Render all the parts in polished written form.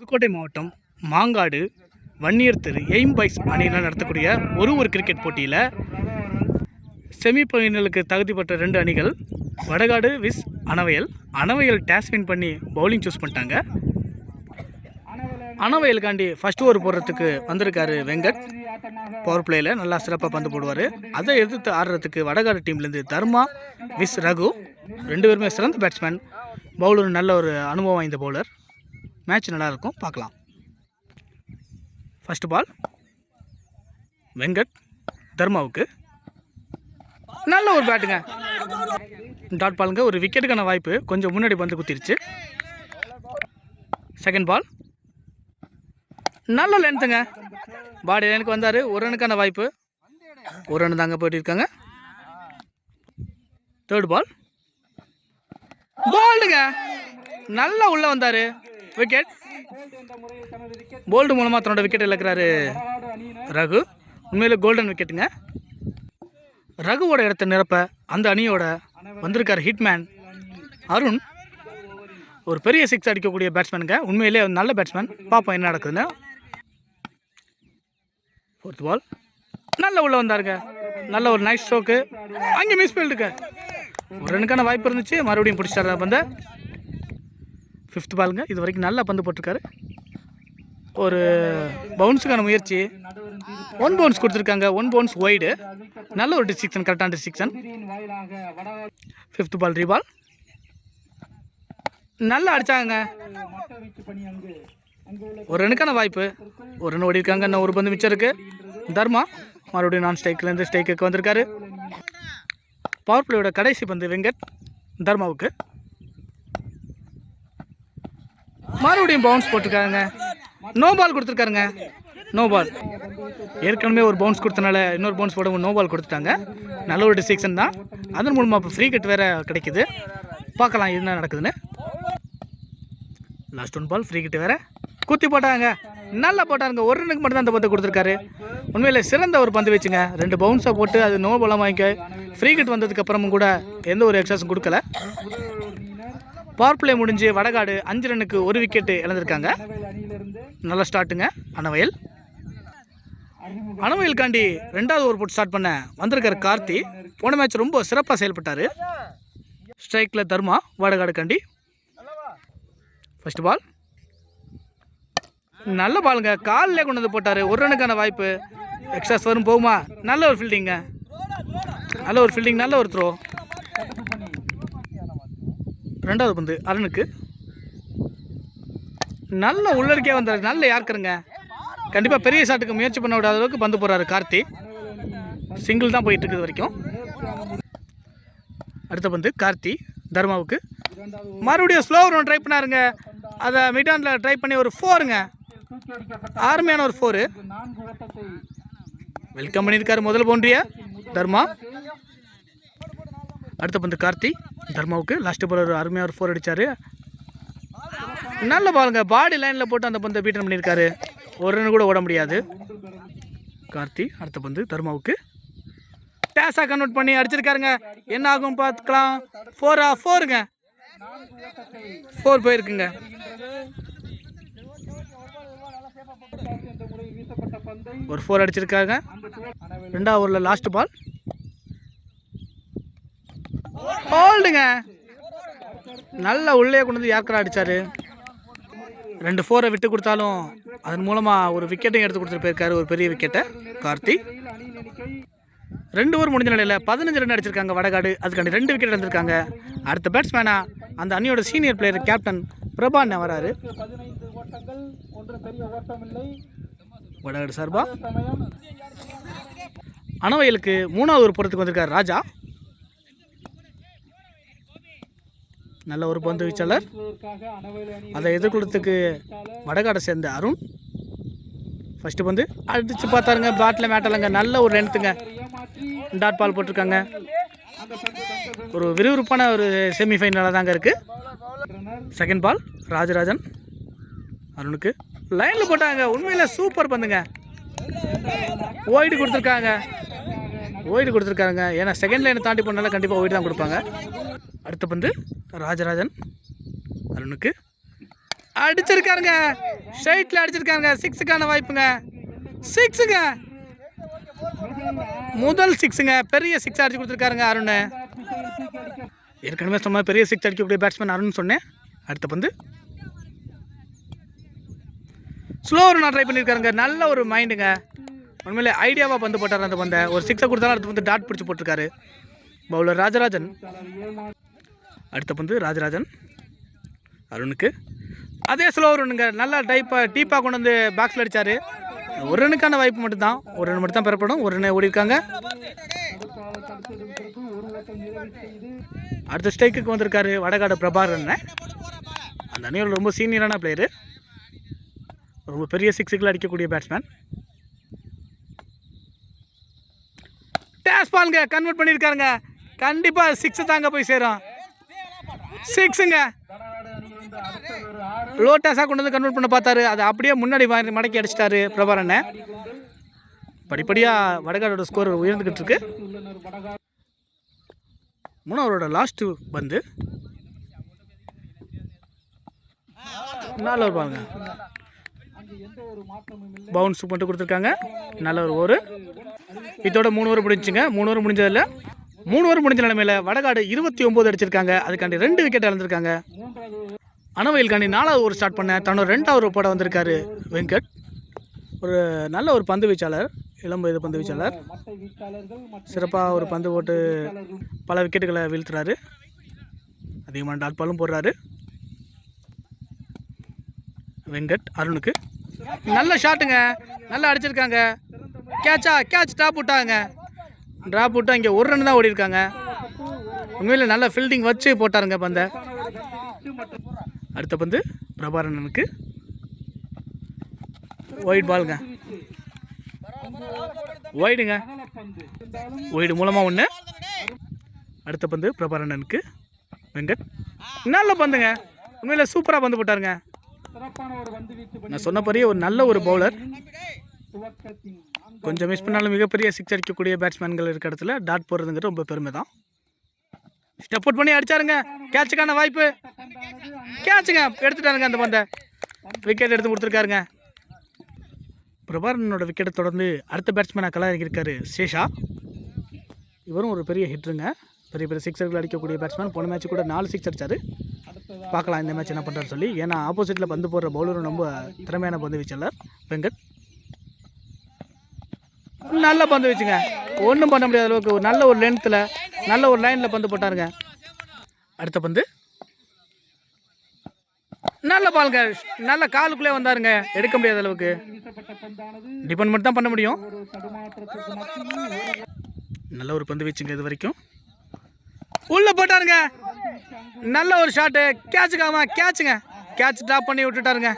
புதுக்கோட்டை மாவட்டம் மாங்காடு வன்னியர் தெரு aim boys அணியினர் நடத்தக்கூடிய ஒரு கிரிக்கெட் போட்டியில் செமிஃபைனலுக்கு தகுதி பெற்ற 2 அணிகள் வடகாடு விஸ் அணவையல் டேஸ் வின் பண்ணி பவுலிங் சூஸ் பண்ணிட்டாங்க. அணவையலுக்காண்டி ஃபஸ்ட் ஓவர் போடுறதுக்கு வந்திருக்காரு வெங்கட். பவர் பிளேயில் நல்லா சிறப்பாக பந்து போடுவார். அதை எதிர்த்து ஆடுறதுக்கு வடகாடு டீம்லேருந்து தர்மா விஸ் ரகு 2 பேருமே சிறந்த பேட்ஸ்மேன். பவுலர் நல்ல ஒரு அனுபவம் வாய்ந்த பவுலர். மேட்ச் நல்லாயிருக்கும், பார்க்கலாம். ஃபஸ்ட்டு பால் வெங்கட் தர்மாவுக்கு நல்ல ஒரு பேட்டுங்க. டாட் பாலுங்க, ஒரு விக்கெட்டுக்கான வாய்ப்பு. கொஞ்சம் முன்னாடி பந்து குத்திருச்சு. செகண்ட் பால் நல்ல லென்த்துங்க. பாடி லைனுக்கு வந்தார். ஒரு ரனுக்கான வாய்ப்பு. ஒரு ரன் தாங்க போயிட்டு இருக்காங்க. தேர்ட் பால் போல்டுங்க, நல்லா உள்ளே வந்தார். விக்கெட். போல்டு மூலமாக தன்னோட விக்கெட் இழக்கிறாரு ரகு. உண்மையிலே கோல்டன் விக்கெட்டுங்க. ரகுவோட இடத்த நிரப்ப அந்த அணியோட வந்திருக்கார் ஹிட்மேன் அருண். ஒரு பெரிய 6 அடிக்கக்கூடிய பேட்ஸ்மேனுங்க. உண்மையிலே நல்ல பேட்ஸ்மேன். பார்ப்போம் என்ன நடக்குதுன்னு. ஃபோர்த் பால் நல்ல உள்ளே வந்தாருங்க. நல்ல ஒரு நைஸ் ஸ்ட்ரோக்கு. அங்கே மிஸ் ஃபீல்டுங்க. ஒரு ரனுக்கான வாய்ப்பு இருந்துச்சு. மறுபடியும் பிடிச்சிட்டாரு பந்தை. ஃபிஃப்த் பாலுங்க. இது வரைக்கும் நல்லா பந்து போட்டிருக்காரு. ஒரு பவுன்ஸுக்கான முயற்சி. 1 பவுன்ஸ் கொடுத்துருக்காங்க. 1 பவுன்ஸ் ஒய்டு. நல்ல ஒரு டிசிக்ஷன், கரெக்டான டிசிக்ஷன். ஃபிஃப்த் பால் ரீபால் நல்லா அடித்தாங்க. ஒரு ரனுக்கான வாய்ப்பு. ஒரு ரன் ஓடி இருக்காங்க. இன்னும் ஒரு பந்து மிச்சம் இருக்குது. தர்மா மறுபடியும் நான் ஸ்ட்ரைக்லேருந்து ஸ்ட்ரைக்கு வந்திருக்காரு. பவர் பிளேயோட கடைசி பந்து வெங்கட் தர்மாவுக்கு. மறுபடியும் பவுன்ஸ் போட்டிருக்காங்க. நோ பால் கொடுத்துருக்காருங்க. No ball. ஏற்கனவே ஒரு பவுன்ஸ் கொடுத்தனால இன்னொரு பவுன்ஸ் போட நோ பால் கொடுத்துட்டாங்க. நல்ல ஒரு டிசிக்ஷன் தான். அதன் மூலமாக இப்போ ஃப்ரீ கட் வேறு கிடைக்குது. பார்க்கலாம் என்ன நடக்குதுன்னு. லாஸ்ட் 1 பால் ஃப்ரீ கட் வேறு குத்தி போட்டாங்க. நல்லா போட்டாருங்க. ஒரு ரனுக்கு மட்டும் தான் அந்த பந்தை கொடுத்துருக்காரு. உண்மையில் சிறந்த ஒரு பந்து வச்சுங்க. 2 பவுன்ஸாக போட்டு அது நோ பாலாக வாங்கிக்க. ஃப்ரீ கட் வந்ததுக்கப்புறமும் கூட எந்த ஒரு எக்ஸஸும் கொடுக்கல. பவர் பிளே முடிஞ்சு வடகாடு 5 ரனுக்கு 1 விக்கெட்டு இழந்திருக்காங்க. நல்ல ஸ்டார்ட்டுங்க. அணவையலுக்காண்டி 2வது ஓவர் போட்டு ஸ்டார்ட் பண்ண வந்திருக்காரு கார்த்தி. போன மேட்ச் ரொம்ப சிறப்பாக செயல்பட்டார். ஸ்ட்ரைக்கில் தர்மா வடகாடுக்காண்டி. ஃபஸ்ட்டு பால் நல்ல பாலுங்க. காலில் கொண்டு வந்து போட்டார். ஒரு ரனுக்கான வாய்ப்பு. எக்ஸ்ட்ராஸ் வரும் போகுமா? நல்ல ஒரு ஃபீல்டிங்க. நல்ல ஒரு ஃபீல்டிங். நல்ல ஒரு த்ரோ. 2வது பந்து அருணுக்கு. நல்ல உள்ளடிக்கே வந்தார். நல்ல யார்க்கருங்க. கண்டிப்பாக பெரிய ஷாட்டுக்கு முயற்சி பண்ண விடாத அளவுக்கு பந்து போகிறாரு கார்த்தி. சிங்கிள் தான் போயிட்டு இருக்குது வரைக்கும். அடுத்த பந்து கார்த்தி தர்மாவுக்கு. மறுபடியும் ஸ்லோ ரன் ட்ரை பண்ணாருங்க. அதை மிடானில் ட்ரை பண்ணி ஒரு 4ங்க. அருமையான ஒரு 4. வெல்கம் பண்ணியிருக்காரு முதல் பவுண்டரியை தர்மா. அடுத்த பந்து கார்த்தி தர்மாவுக்கு. லாஸ்ட் பால் ஒரு அருமையாக ஒரு 4 அடித்தார். நல்ல பாலுங்க. பாடி லைனில் போட்டு அந்த பந்தை பீட்டன் பண்ணியிருக்காரு. ஒரு ரன் கூட ஓட முடியாது கார்த்தி. அடுத்த பந்து தர்மாவுக்கு. டேஸாக கன்வெர்ட் பண்ணி அடிச்சிருக்காருங்க. என்ன ஆகும் பார்த்துக்கலாம். 4ங்க. 4 போயிருக்குங்க. ஒரு 4 அடிச்சிருக்காங்க. 2வது ஓவரில் லாஸ்ட் பால் ஹோல்டுங்க. நல்ல உள்ளே கொண்டு வந்து யார்க்கரா அடித்தார். 2 4 விட்டு கொடுத்தாலும் அதன் மூலமாக ஒரு விக்கெட்டையும் எடுத்து கொடுத்துட்டு போயிருக்காரு. ஒரு பெரிய விக்கெட்டை கார்த்தி. 2 ஓவர் முடிஞ்ச நிலையில் 15 ரன் அடிச்சிருக்காங்க வடகாடு. அதுக்காண்டி 2 விக்கெட் எடுத்திருக்காங்க. அடுத்த பேட்ஸ்மேனா அந்த அணியோட சீனியர் பிளேயர் கேப்டன் பிரபாண்ண வராரு. வடகாடு சார்பா அணவையலுக்கு 3வது ஓவர் போகிறதுக்கு வந்திருக்காரு ராஜா. நல்ல ஒரு பந்து வீச்சாளர். அதை எதிர்கொள்றதுக்கு வடகாடை சேர்ந்த அருண். ஃபஸ்ட்டு பந்து அடித்து பார்த்தாருங்க. பேட்டில் மேட்டலங்க. நல்ல ஒரு லென்த்துங்க. டாட் பால் போட்டிருக்காங்க. ஒரு விறுவிறுப்பான ஒரு செமிஃபைனலாக தாங்க இருக்குது. செகண்ட் பால் ராஜராஜன் அருணுக்கு. லைனில் போட்டாங்க. உண்மையில் சூப்பர் பந்துங்க. ஒய்டு கொடுத்துருக்காங்க. ஏன்னா செகண்ட் லைனை தாண்டி போனால கண்டிப்பாக ஒய்டு தான் கொடுப்பாங்க. அடுத்த பந்து ராஜராஜன் அருணுக்கு. அடிச்சிருக்காருங்க, ஸ்ட்ரைட்டில் அடிச்சிருக்காருங்க. 6க்கான வாய்ப்புங்க. 6ங்க, முதல் 6ங்க. பெரிய 6 அடிச்சு கொடுத்துருக்காருங்க அருண். ஏற்கனவே சொன்ன பெரிய 6 அடிக்கக்கூடிய பேட்ஸ்மேன் அருண் சொன்னேன். அடுத்த பந்து ஸ்லோ நான் ட்ரை பண்ணியிருக்காருங்க. நல்ல ஒரு மைண்டுங்க, உண்மையிலே ஐடியாவாக பந்து போட்டார். அந்த பந்தை ஒரு 6 கொடுத்தாலும் அடுத்த பந்து டாட் பிடிச்சி போட்டிருக்காரு பவுலர் ராஜராஜன். அடுத்த பந்து ராஜராஜன் அருணுக்கு அதே ஸ்லோ ரன்னுங்க. நல்லா டீப்பாக கொண்டு வந்து பாக்ஸில் அடித்தார். ஒரு ரனுக்கான வாய்ப்பு மட்டும்தான், ஒரு ரன் மட்டும் தான் பெறப்படும். ஒரு ரன் ஓடி இருக்காங்க. அடுத்த ஸ்ட்ரைக்குக்கு வந்திருக்காரு வடகாடு பிரபாகரன். அந்த அணியோட ரொம்ப சீனியரான பிளேயரு, ரொம்ப பெரிய 6கள் அடிக்கக்கூடிய பேட்ஸ்மேன். டேஸ் பாலுங்க, கன்வெர்ட் பண்ணியிருக்காருங்க. கண்டிப்பாக 6 தாங்க போய் சேரும். 6ங்க, லோ டேஸாக கொண்டு வந்து கன்வெர்ட் பண்ண பார்த்தாரு. அதை அப்படியே முன்னாடி மடக்கி அடிச்சிட்டாரு பிரபாகரன். படிப்படியாக வடகாடோட ஸ்கோர் உயர்ந்துக்கிட்டு இருக்கு. மூணாவரோட லாஸ்ட்டு பந்து நல்ல ஒரு பாருங்க, பவுன்ஸ் பண்ணிட்டு கொடுத்துருக்காங்க. நல்ல ஒரு ஓவர். இதோட 3 ஓவர் முடிஞ்சுங்க. 3 ஓவர் முடிஞ்சதில்ல, 3 ஓவர் முடிஞ்ச நிலைமையில் வடகாடு 29 அடிச்சிருக்காங்க. அதுக்காண்டி 2 விக்கெட் இழந்திருக்காங்க. அனவயல்காண்டி 4வது ஓவர் ஸ்டார்ட் பண்ண தன்னோட 2வது போட வந்திருக்காரு வெங்கட். ஒரு நல்ல ஒரு பந்து வீச்சாளர், இளம் வயது பந்து வீச்சாளர். சிறப்பாக ஒரு பந்து போட்டு பல விக்கெட்டுகளை வீழ்த்துறாரு. அதிகமான டாட் பாலும் போடுறாரு வெங்கட். அருணுக்கு நல்ல ஷாட்டுங்க, நல்லா அடிச்சிருக்காங்க. கேட்ச் ட்ராப் விட்டாங்க. ட்ராப் விட்டா இங்கே ஒரு ரன் தான் ஓடி இருக்காங்க. உண்மையில் நல்ல ஃபீல்டிங் வச்சு போட்டாருங்க பந்தை. அடுத்த பந்து பிரபாகரனுக்கு ஒயிட் பாலுங்க, ஒயிடுங்க, ஒயிடு மூலமாக 1. அடுத்த பந்து பிரபாகரனுக்கு வெங்கட். நல்ல பந்துங்க, உண்மையில் சூப்பராக பந்து போட்டாருங்க. நான் சொன்னபடியே ஒரு நல்ல ஒரு பவுலர். கொஞ்சம் மிஸ் பண்ணாலும் மிகப்பெரிய 6 அடிக்கக்கூடிய பேட்ஸ்மேன்கள் இருக்க இடத்துல டாட் போடுறதுங்கிறது ரொம்ப பெருமை தான். ஸ்டெப் அவுட் பண்ணி அடிச்சாருங்க. கேட்சுக்கான வாய்ப்பு, கேட்சுங்க, எடுத்துட்டாருங்க அந்த பந்தை. விக்கெட் எடுத்து கொடுத்துருக்காருங்க. பிரபாகரனோட விக்கெட்டை தொடர்ந்து அடுத்த பேட்ஸ்மேனாக களமிறங்கியிருக்காரு சேஷா. இவரும் ஒரு பெரிய ஹிட்ருங்க, பெரிய பெரிய 6கள் அடிக்கக்கூடிய பேட்ஸ்மேன். போன மேட்ச் கூட 4 6 அடித்தார். பார்க்கலாம் இந்த மேட்ச் என்ன பண்ணுறாரு சொல்லி. ஏன்னா ஆப்போசிட்டில் பந்து போடுற பவுலரும் ரொம்ப திறமையான பந்து வீச்சாளர் வெங்கட். நல்ல பந்து வச்சுங்க, ஒன்றும் பண்ண முடியாத அளவுக்கு ஒரு நல்ல ஒரு லென்த்தில் நல்ல ஒரு லைனில் பந்து போட்டாருங்க. அடுத்த பந்து நல்ல பாலுங்க, நல்ல காலுக்குள்ளே வந்தாருங்க. எடுக்க முடியாத அளவுக்கு டிபெண்ட் தான் பண்ண முடியும். நல்ல ஒரு பந்து வீச்சுங்க. இது வரைக்கும் உள்ளே போட்டாருங்க. நல்ல ஒரு ஷாட்டு, கேட்சுங்க, கேட்ச் ட்ராப் பண்ணி விட்டுட்டாருங்க.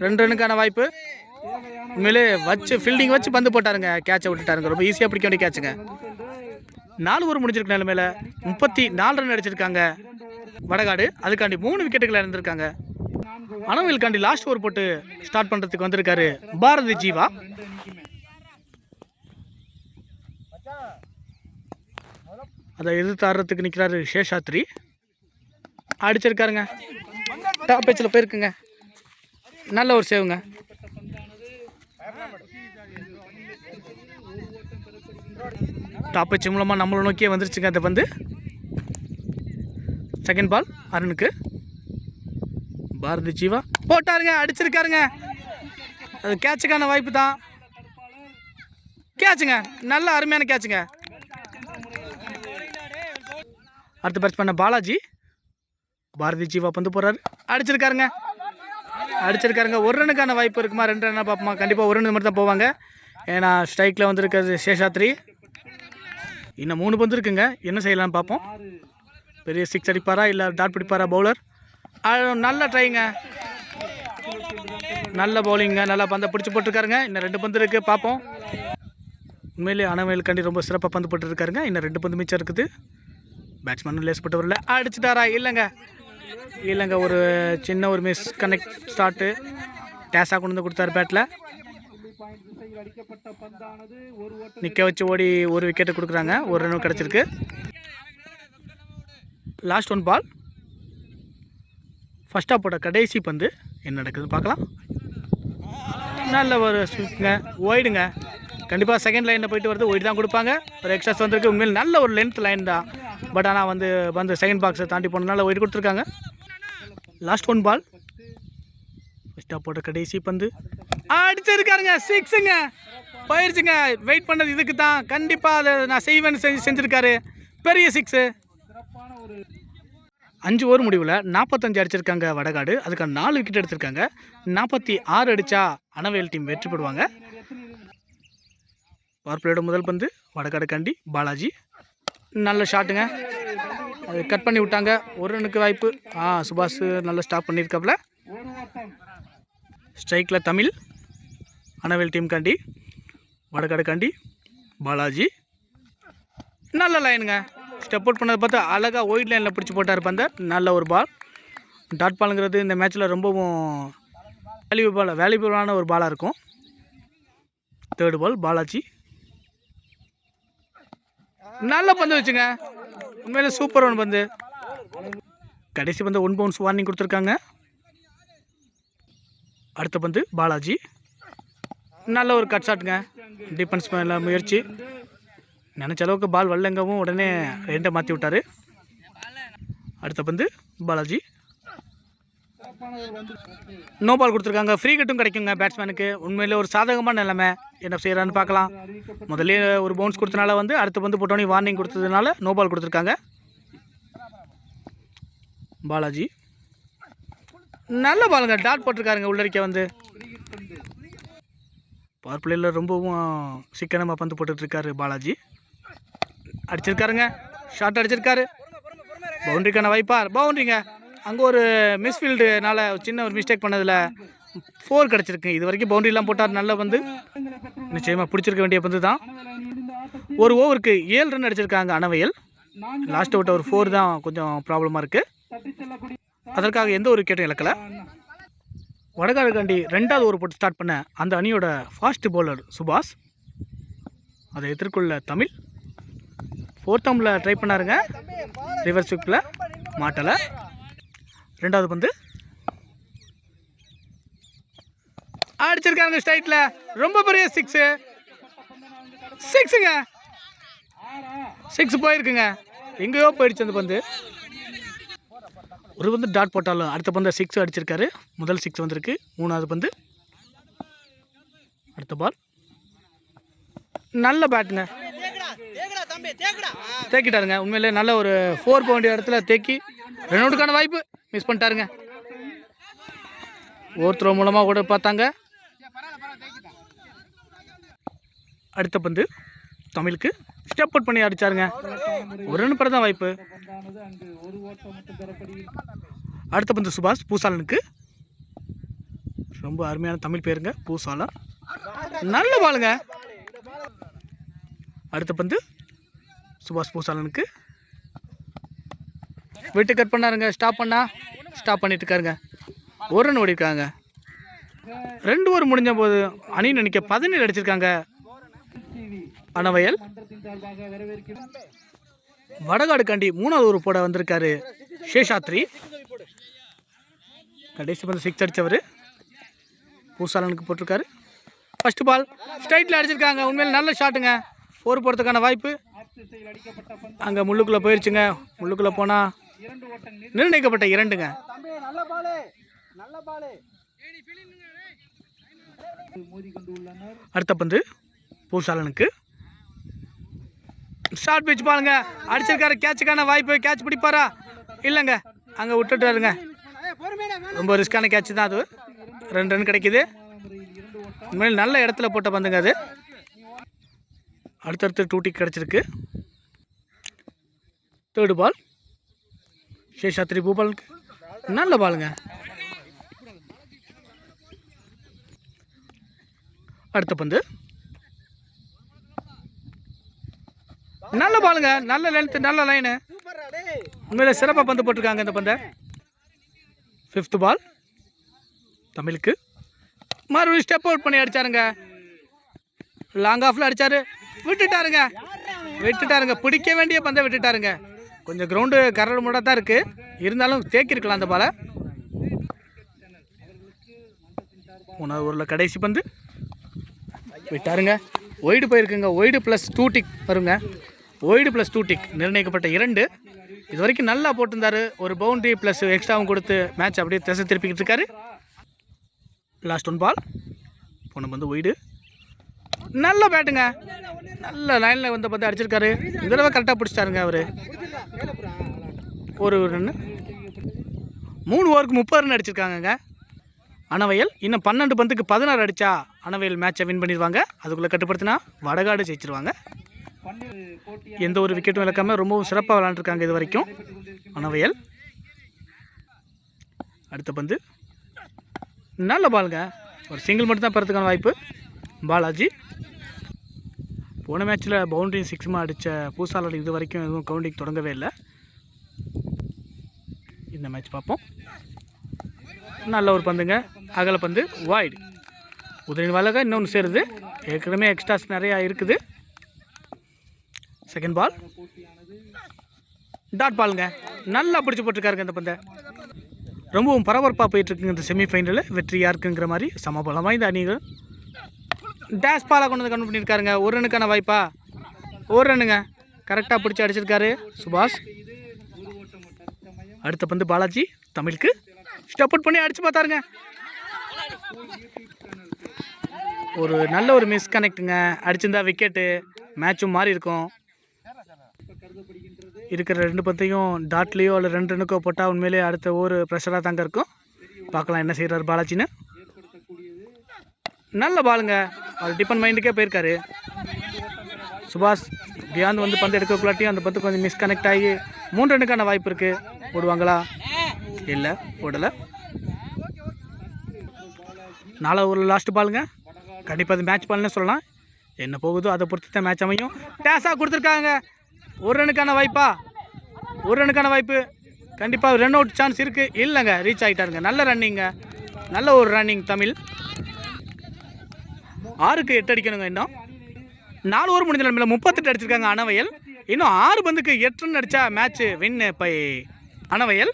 2 ரன்னுக்கான வாய்ப்பு. உண்மையிலே வச்சு ஃபீல்டிங் வச்சு பந்து போட்டாருங்க, கேட்சை விட்டுட்டாருங்க. ரொம்ப ஈஸியாக பிடிக்க வேண்டிய கேட்சுங்க. 4 ஓவர் முடிஞ்சிருக்க நிலைமையில 34 ரன் அடிச்சிருக்காங்க வடகாடு. அதுக்காண்டி 3 விக்கெட்டுகளை இழந்திருக்காங்க. அனவயல்காண்டி லாஸ்ட் ஓவர் போட்டு ஸ்டார்ட் பண்ணுறதுக்கு வந்திருக்காரு பாரதி ஜீவா. அதை எதிர்த்து ஆடுறதுக்கு நிற்கிறாரு சேஷாத்ரி. அடிச்சிருக்காருங்க, டாப் பேச்சில் போயிருக்குங்க. நல்ல ஒரு சேவுங்க. டாப் பேச்சு மூலமாக நம்மளை நோக்கியே வந்துருச்சுங்க அந்த பந்து. செகண்ட் பால் அருணுக்கு. பாரதி ஜீவா போட்டாருங்க, அடிச்சிருக்காருங்க. அது கேட்சுக்கான வாய்ப்பு தான். கேட்சுங்க, நல்ல அருமையான கேட்சுங்க. அடுத்த பேட்ஸ்மேன் பண்ண பாலாஜி. பாரதி ஜீவா பந்து போடுறாரு, அடிச்சிருக்காருங்க. ஒரு ரன்னுக்கான வாய்ப்பு இருக்குமா, 2 ரன்னாக பார்ப்போமா? கண்டிப்பாக 1 ரன் மட்டும் தான் போவாங்க. ஏன்னா ஸ்ட்ரைக்கில் வந்துருக்கிறது சேஷாத்ரி. இன்னும் 3 பந்து இருக்குங்க, என்ன செய்யலாம்னு பார்ப்போம். பெரிய 6 அடிப்பாரா இல்லை டாட் பிடிப்பாரா பவுலர்? நல்ல ட்ரைங்க, நல்ல பவுலிங்க, நல்லா பந்தை பிடிச்சி போட்டிருக்காருங்க. இன்னும் 2 பந்து இருக்குது, பார்ப்போம். உண்மையிலே அனவயல்காண்டி ரொம்ப சிறப்பாக பந்து போட்டுருக்காருங்க. இன்னும் 2 பந்து மிச்சம் இருக்குது. பேட்ஸ்மேனும் லேஸ் போட்டு வரல, அடிச்சுட்டாரா? இல்லைங்க, ஒரு சின்ன ஒரு மிஸ் கனெக்ட் ஸ்டார்ட்டு. டேஸாக கொண்டு வந்து கொடுத்தாரு பேட்டில். நிற்க வச்சு ஓடி ஒரு விக்கெட்டு கொடுக்குறாங்க. 1 ரன் கிடச்சிருக்கு. லாஸ்ட் 1 பால் ஃபர்ஸ்ட் ஆஃபோட கடைசி பந்து என்ன நடக்குதுன்னு பார்க்கலாம். நல்ல ஒரு ஸ்விப்புங்க, ஒய்டுங்க. கண்டிப்பாக செகண்ட் லைனில் போயிட்டு வருது, ஒய்டு தான் கொடுப்பாங்க. ஒரு எக்ஸ்ட்ராஸ் வந்துருக்கு. உண்மையில் நல்ல ஒரு லென்த் லைன் தான். பட் ஆனால் வந்து செகண்ட் பாக்ஸை தாண்டி போனதுனால ஒய்டு கொடுத்துருக்காங்க. Last one ball. ஃபர்ஸ்ட் ஆஃபோட கடைசி பந்து அடிச்சிருக்காருங்க, 6ங்க. போயிடுச்சுங்க. வெயிட் பண்ணது இதுக்கு தான். கண்டிப்பாக அதை நான் செய்வேன்னு செஞ்சுருக்காரு. பெரிய 6. 5 ஓவர் முடிவில் 45 அடிச்சிருக்காங்க வடகாடு. அதுக்கான 4 விக்கெட் எடுத்திருக்காங்க. 46 அடித்தா அனவேல் டீம் வெற்றி பெறுவாங்க. பவர் பிளேயோட முதல் பந்து வடகாடு காண்டி பாலாஜி. நல்ல ஷாட்டுங்க, அது கட் பண்ணி விட்டாங்க. ஒரு ரனுக்கு வாய்ப்பு. சுபாஷ் நல்லா ஸ்டாப் பண்ணியிருக்காப்புல. ஸ்ட்ரைக்கில் தமிழ். அனவேல் டீம் காண்டி வடகாடு காண்டி பாலாஜி. நல்ல லைனுங்க. ஸ்டெப் அவுட் பண்ணதை பார்த்தா அழகாக ஒயிட் லைனில் பிடிச்சி போட்டார் பந்த. நல்ல ஒரு பால். டாட் பாலுங்கிறது இந்த மேட்ச்சில் ரொம்பவும் வேல்யூபிளான ஒரு பாலாக இருக்கும். Third ball Balaji. நல்ல பந்து வச்சுங்க, உண்மையில சூப்பர் ஒன் பந்து. கடைசி பந்து 1 பவுன்ஸ் வார்னிங் கொடுத்துருக்காங்க. அடுத்த பந்து பாலாஜி. நல்ல ஒரு கட் ஷாட்டுங்க, டிஃபென்ஸ் மேலே முயற்சி. நினச்ச அளவுக்கு பால் வரலங்கவும் உடனே ரெண்டை மாற்றி விட்டார். அடுத்த பந்து பாலாஜி. நோ பால் கொடுத்துருக்காங்க. ஃப்ரீ கட்டும் கிடைக்குங்க பேட்ஸ்மேனுக்கு. உண்மையிலே ஒரு சாதகமான நிலைமை. என்ன செய்கிறான்னு பார்க்கலாம். முதல்ல ஒரு பவுன்ஸ் கொடுத்தனால அடுத்த பந்து போட்டோன்னே வார்னிங் கொடுத்ததுனால நோ பால் கொடுத்துருக்காங்க. பாலாஜி நல்ல பாலுங்க, டாட் போட்டிருக்காருங்க உள்ளரிக்க. பவர் பிளேயில் ரொம்பவும் சிக்கனமாக பந்து போட்டுட்ருக்காரு பாலாஜி. அடிச்சிருக்காருங்க, ஷார்ட் அடிச்சிருக்காரு. பவுண்ட்ரிக்கான வாய்ப்பார். பவுண்ட்ரிங்க. அங்கே ஒரு மிஸ்ஃபீல்டுனால சின்ன ஒரு மிஸ்டேக் பண்ணதில் 4 கிடச்சிருக்கு. இது வரைக்கும் பவுண்ட்ரிலாம் போட்டார். நல்ல பந்து, நிச்சயமாக பிடிச்சிருக்க வேண்டிய பந்து தான். ஒரு ஓவருக்கு 7 ரன் அடிச்சிருக்காங்க அனவையல். லாஸ்ட் அவுட் ஒரு 4 தான் கொஞ்சம் ப்ராப்ளமாக இருக்குது. அதற்காக எந்த ஒரு விக்கெட்டும் இழக்கலை. வடகாடு காண்டி 2வது ஓவர் போட்டு ஸ்டார்ட் பண்ண அந்த அணியோட ஃபாஸ்ட் பவுலர் சுபாஷ். அதை எதிர்கொள்ள தமிழ் 4th ஆர்மில் ட்ரை பண்ணாருங்க. ரிவர்ஸ் ஸ்விப்பில் மாட்டலை. 2வது பந்து அடிச்சிருக்காங்க ஸ்ட்ரைட்டில். ரொம்ப பெரிய 6ங்க. 6 போயிருக்குங்க. எங்கேயோ போயிடுச்சு அந்த பந்து. ஒரு பந்து டாட் போட்டாலும் அடுத்த பந்து 6 அடிச்சிருக்காரு. முதல் 6 வந்திருக்கு. 3வது பந்து. அடுத்த பால். நல்ல பேட்டுங்க, தேக்கிட்டாருங்க. உண்மையிலே நல்ல ஒரு 4 போக வேண்டிய இடத்துல தேக்கி ரன் அவுட்டுக்கான வாய்ப்பு மிஸ் பண்ணிட்டாருங்க. ஓவர் த்ரோ மூலமாக கூட பார்த்தாங்க. அடுத்த பந்து தமிழுக்கு ஸ்டெப் அவுட் பண்ணி அடித்தாருங்க. ஒரு ரன் பிறகு தான் வாய்ப்பு. அடுத்த பந்து சுபாஷ் பூசாலனுக்கு. ரொம்ப அருமையான தமிழ் பேருங்க, பூசாலன். நல்ல பாலுங்க. அடுத்த பந்து சுபாஷ் பூசாலனுக்கு. விட்டு கட் பண்ணாருங்க. ஸ்டாப் பண்ணிட்டு இருக்காருங்க. ஒரு ரன் ஓடிருக்காங்க. 2 ஓவர் முடிஞ்ச போது அணி நினைக்க 17 அடிச்சிருக்காங்க அனவையல். வடகாடு காண்டி 3வது ஓவர் போட வந்திருக்காரு சேஷாத்ரி. கடைசி பந்து 6 அடித்தவர் பூசாலனுக்கு போட்டிருக்காரு. ஃபர்ஸ்ட் பால் ஸ்ட்ரைட்டில் அடிச்சிருக்காங்க. உண்மையில் நல்ல ஷாட்டுங்க. 4 போகிறதுக்கான வாய்ப்பு. அங்கே முள்ளுக்குள்ளே போயிடுச்சுங்க. முள்ளுக்குள்ளே போனால் நிர்ணயிக்கப்பட்ட 2ங்க. அடுத்த பந்து பூசாலனுக்கு. ஷார்ட் பிட்ச் பாலுங்க, அடிச்சிருக்காரு. கேட்சுக்கான வாய்ப்பு. கேட்ச் பிடிப்பாரா? இல்லைங்க, அங்கே விட்டுட்டாருங்க. ரொம்ப ரிஸ்கான கேட்ச் தான் அது. 2 ரன் கிடைக்குது. உண்மையில் நல்ல இடத்துல போட்ட பந்துங்க அது. அடுத்தடுத்து 2 டிக் கிடச்சிருக்கு. தேர்டு பால் சேஷாத்ரி பூபாலுக்கு. நல்ல பாலுங்க. அடுத்த பந்து நல்ல பாலுங்க, நல்ல லென்த்து, நல்ல லைனு. உண்மையில் சிறப்பாக பந்து போட்டிருக்காங்க இந்த பந்தை. 5th பால் தமிழுக்கு. மறுபடியும் ஸ்டெப் அவுட் பண்ணி அடித்தாருங்க. லாங் ஆஃபில் அடித்தார். விட்டுட்டாருங்க. பிடிக்க வேண்டிய பந்தை விட்டுட்டாருங்க. கொஞ்சம் கிரவுண்டு கரடு முடாக தான் இருக்குது. இருந்தாலும் தேக்கிருக்கலாம் அந்த பாலை. 3வது ஓவரில் கடைசி பந்து விட்டாருங்க. ஒய்டு போயிருக்குங்க. ஒய்டு ப்ளஸ் 2 டிக் வருங்க. ஒய்டு ப்ளஸ் 2 டிக் நிர்ணயிக்கப்பட்ட 2. இது வரைக்கும் நல்லா போட்டிருந்தாரு. ஒரு பவுண்டரி ப்ளஸ் எக்ஸ்ட்ராவும் கொடுத்து மேட்ச் அப்படியே திசை திருப்பிக்கிட்டு இருக்காரு. லாஸ்ட் 1 பால். போன பந்து ஒய்டு. நல்ல பேட்டுங்க. நல்ல லைனில் வந்து பந்து அடிச்சிருக்காரு. இந்த தடவை கரெக்டாக பிடிச்சிட்டாருங்க அவர். ஒரு ரன்னு. 3 ஓவருக்கு 30 ரன் அடிச்சிருக்காங்கங்க அணவயல். இன்னும் 12 பந்துக்கு 16 அடித்தா அணவயல் மேட்சை வின் பண்ணிடுவாங்க. அதுக்குள்ளே கட்டுப்படுத்தினா வடகாடு ஜெயிச்சிருவாங்க. எந்த ஒரு விக்கெட்டும் இழக்காமல் ரொம்பவும் சிறப்பாக விளாண்டுருக்காங்க இது வரைக்கும் அணவயல். அடுத்த பந்து நல்ல பாலுங்க. ஒரு சிங்கிள் மட்டும் தான் பெறத்துக்கான வாய்ப்பு. பாலாஜி போன மேட்ச்சில் பவுண்டரி 6 அடித்த பூசாலர் இது வரைக்கும் எதுவும் கவுண்டிங் தொடங்கவே இல்லை. இந்த மேட்ச் பார்ப்போம். நல்ல ஒரு பந்துங்க. அகல பந்து வாய்டு. உதிரின் வலக இன்னொன்று சேருது. ஏற்கனவே எக்ஸ்ட்ராஸ் நிறையா இருக்குது. செகண்ட் பால். டாட் பாலுங்க. நல்லா பிடிச்சி போட்டிருக்காருங்க இந்த பந்தை. ரொம்பவும் பரபரப்பாக போயிட்டுருக்குங்க இந்த செமிஃபைனலில். வெற்றி யாருக்குங்கிற மாதிரி சமபலமாக இந்த அணிகள். டேஷ் பாலாக கொண்டு வந்து கன்வெர்ட் பண்ணியிருக்காருங்க. 1 ரன்னுக்கான வாய்ப்பா? 1 ரன்னுங்க. கரெக்டாக பிடிச்சி அடிச்சிருக்காரு சுபாஷ். அடுத்த பந்து பாலாஜி தமிழுக்கு ஸ்டெப் அவுட் பண்ணி அடித்து பார்த்தாருங்க. ஒரு நல்ல ஒரு மிஸ் கனெக்ட்டுங்க. அடிச்சிருந்தா விக்கெட்டு, மேட்சும் மாறி இருக்கும். இருக்கிற 2 பந்தையும் டாட்லேயோ இல்லை 2 ரன்னுக்கோ போட்டால் உண்மையிலே அடுத்த ஒரு ப்ரெஷராக தாங்க இருக்கும். பார்க்கலாம் என்ன செய்கிறார் பாலாஜின்னு. நல்ல பாலுங்க. அது டிபன் மைண்டுக்கே போயிருக்காரு சுபாஷ். பியாந்து வந்து பந்து எடுக்கக்குள்ளாட்டியும் அந்த பந்து கொஞ்சம் மிஸ் கனெக்ட் ஆகி 3 ரன்னுக்கான வாய்ப்பு இருக்குது. ஓடுவாங்களா? இல்லை, ஓடலை. 4வது ஒரு லாஸ்ட் பாலுங்க. கண்டிப்பாக அது மேட்ச் பால்னு சொல்லலாம். என்ன போகுதோ அதை பொறுத்து தான் மேட்ச் அமையும். டேஸாக கொடுத்துருக்காங்க. 1 ரன்னுக்கான வாய்ப்பா? 1 ரன்னுக்கான வாய்ப்பு. கண்டிப்பாக ரன் அவுட் சான்ஸ் இருக்குது. இல்லைங்க, ரீச் ஆகிட்டாருங்க. நல்ல ரன்னிங்க. நல்ல ஒரு ரன்னிங் தமிழ். 6க்கு 8 அடிக்கணுங்க. இன்னும் 4 ஓவர் முடிஞ்ச நிலைமையில் 38 அடிச்சிருக்காங்க அணவயல். இன்னும் 6 பந்துக்கு 8 ரன் அடித்தா match win by Anavayal.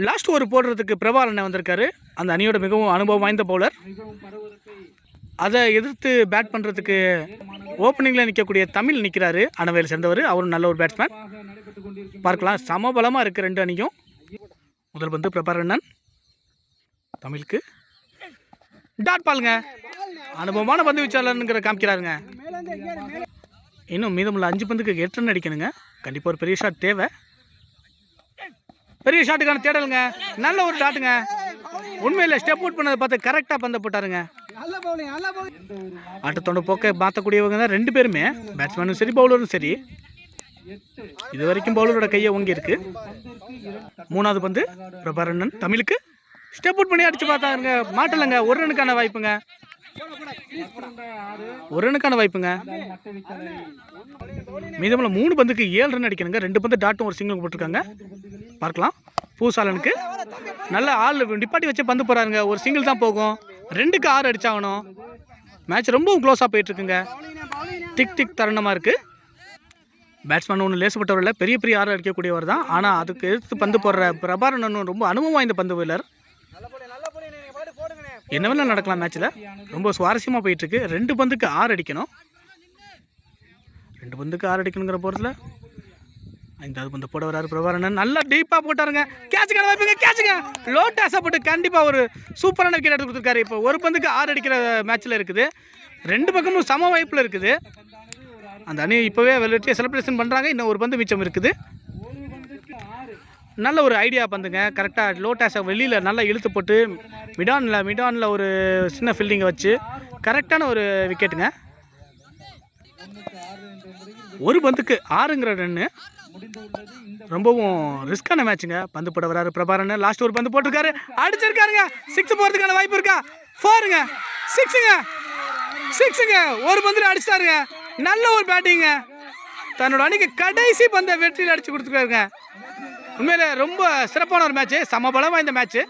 Last over போடுறதுக்கு பிரபாரன் வந்திருக்காரு. அந்த அணியோட மிகவும் அனுபவம் வாய்ந்த பவுலர். அதை எதிர்த்து பேட் பண்ணுறதுக்கு ஓப்பனிங்கில் நிற்கக்கூடிய தமிழ் நிற்கிறாரு. அணவயல் சேர்ந்தவர். அவரும் நல்ல ஒரு பேட்ஸ்மேன். பார்க்கலாம். சமபலமாக இருக்குது 2 அணியும். முதல் பந்து பிரபாரண்ணன் தமிழுக்கு டாட் பாலுங்க. அனுபவமான பந்து வீச்சாளருங்கிற காமிக்கிறாருங்க. இன்னும் மீதமுள்ள 5 பந்துக்கு 8 ரன் அடிக்கணுங்க. கண்டிப்பாக ஒரு பெரிய ஷாட் தேவை. பெரிய ஷாட்டுக்கான தேடலுங்க. நல்ல ஒரு டாட்டுங்க. உண்மையில் ஸ்டெப் அவுட் பண்ணதை பார்த்து கரெக்டாக பந்தை போட்டாருங்க. ஆட்டத்தோட போக்கை மாற்றக்கூடியவங்க தான் 2 பேருமே. பேட்ஸ்மேனும் சரி, பவுலரும் சரி. இது வரைக்கும் பவுலரோட கையை ஓங்கி இருக்கு. 3வது பந்து பிரபாரண்ணன் தமிழுக்கு ஸ்டெப் அவுட் பண்ணி அடிச்சு பார்த்தாருங்க. மாட்டலைங்க. 1 ரன்னுக்கான வாய்ப்புங்க. 1 ரன்னுக்கான வாய்ப்புங்க. மீதமுள்ள 3 பந்துக்கு 7 ரன் அடிக்கணுங்க. 2 பந்து டாட்டும் ஒரு சிங்கிள் போட்டிருக்காங்க. பார்க்கலாம். பூசாலனுக்கு நல்ல ஆள் டிப்பாட்டி வச்சு பந்து போகிறாருங்க. ஒரு சிங்கிள் தான் போகும். 2க்கு 6 அடிச்சாகணும். மேட்ச் ரொம்பவும் க்ளோஸாக போயிட்டுருக்குங்க. டிக் டிக் தருணமாக இருக்குது. பேட்ஸ்மேன் ஒன்று லேசப்பட்டவர் இல்லை, பெரிய பெரிய 6 அடிக்கக்கூடியவர் தான். ஆனால் அதுக்கு எதிர்த்து பந்து போடுற பிரபாரன் ரொம்ப அனுபவம் வாய்ந்த பந்து வீலர். என்ன வேணாலும் நடக்கலாம். மேட்ச்சில் ரொம்ப சுவாரஸ்யமாக போயிட்டுருக்கு. 2 பந்துக்கு 6 அடிக்கணும். 2 பந்துக்கு 6 அடிக்கணுங்கிற போகிறதுல 5வது பந்து போட வராரு பிரபாரன். நல்லா டீப்பாக போட்டாருங்க. கேட்சுக்கான வாய்ப்புங்க. கேட்சுங்க. லோ டேஸாக போட்டு கண்டிப்பாக ஒரு சூப்பரான விக்கெட் எடுத்து கொடுத்துருக்காரு. இப்போ 1 பந்துக்கு 6 அடிக்கிற மேட்ச்சில் இருக்குது. 2 பக்கமும் சம வாய்ப்பில் இருக்குது. அந்த அணி இப்போவே வெற்றியை செலிப்ரேஷன் பண்ணுறாங்க. இன்னும் 1 பந்து மிச்சம் இருக்குது. நல்ல ஒரு ஐடியா பந்துங்க. கரெக்டாக லோ டேஸை வெளியில் நல்லா இழுத்து போட்டு மிடானில் ஒரு சின்ன ஃபீல்டிங்கை வச்சு கரெக்டான ஒரு விக்கெட்டுங்க. 1 பந்துக்கு 6ங்கிற ரன்னு. ரொம்பவும் ரிஸ்கான மேட்சுங்க. பந்து போட வராரு பிரபாரன். லாஸ்ட் ஒரு பந்து போட்டிருக்காரு. அடிச்சிருக்காருங்க. 6 போகிறதுக்கான வாய்ப்பு இருக்கா? 4ங்க. 6ங்க. 1 பந்தில் அடிச்சிட்டாருங்க. நல்ல ஒரு பேட்டிங்க. தன்னோட அணிக்கு கடைசி பந்தை வெற்றியில் அடித்து கொடுத்துருக்காருங்க. உண்மையிலே ரொம்ப சிறப்பான ஒரு மேட்ச்சு. சமபலமாக இந்த மேட்ச்சு.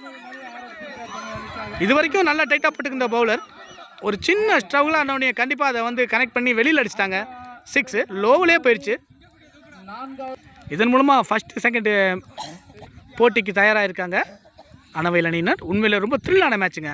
இது வரைக்கும் நல்லா டைட்டாக போட்டுருந்த பவுலர் ஒரு சின்ன ஸ்ட்ரகுலாக ஆனவனையே கண்டிப்பாக அதை வந்து கனெக்ட் பண்ணி வெளியில் அடிச்சிட்டாங்க. 6 லோவிலே போயிடுச்சு. இதன் மூலமாக ஃபஸ்ட்டு செகண்டு போட்டிக்கு தயாராக இருக்காங்க அணவயல் அணியினர். உண்மையில் ரொம்ப த்ரில்லான மேட்சுங்க.